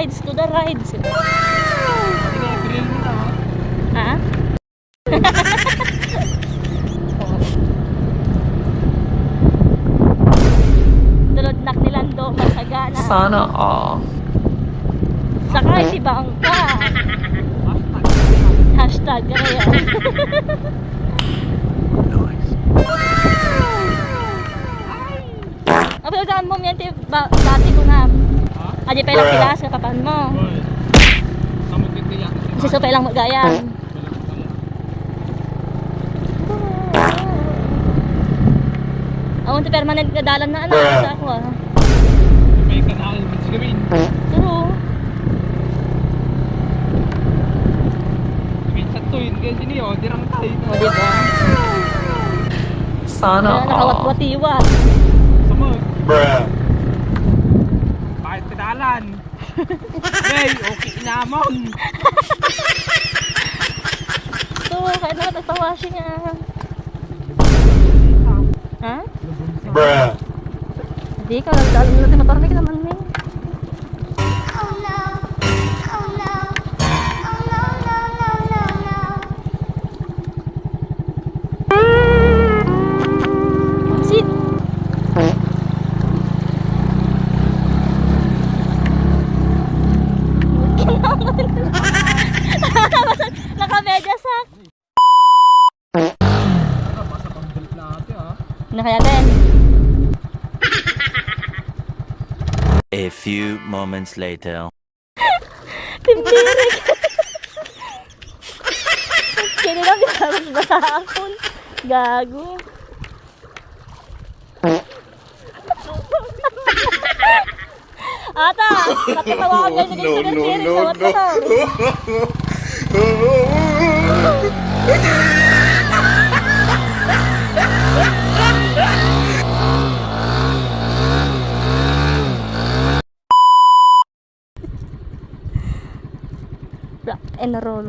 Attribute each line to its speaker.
Speaker 1: rides, to the rides.
Speaker 2: Grill mo na,
Speaker 1: Ha? Tulodnak nilando, masagana.
Speaker 3: Sana all.
Speaker 1: Sakay si Bangka. Hashtag kaya.
Speaker 3: Nice.
Speaker 1: Apa yung mo yan, dati ko na. Adi pa ilang kilas, kapapan mo. Kasi so pa ilang magayan. Awon ti permanent nga dalan na ano sa ako ah.
Speaker 2: May kanal, mas gawin.
Speaker 1: Pero
Speaker 2: Minsan to, yun kasi niyo, dirang tayo.
Speaker 1: o diba?
Speaker 3: Sana
Speaker 1: Kaya
Speaker 3: all.
Speaker 1: nakawat-watiwa.
Speaker 2: Samag. Bakit pedalan? Hey, okay namon.
Speaker 1: So, kahit naman nagpa-washing ah. Ha? Hindi ka, nagdalo natin motor naman eh. Sit. Naka-medyas ha.
Speaker 2: Basta pang-belt natin, ha?
Speaker 1: Nakayagan.
Speaker 4: A few moments later.
Speaker 1: Timpirik. Kaya lang binabas basa akon. Gago. Ata, nakatawagan na kayo sa tirik sa motor. Rock and roll.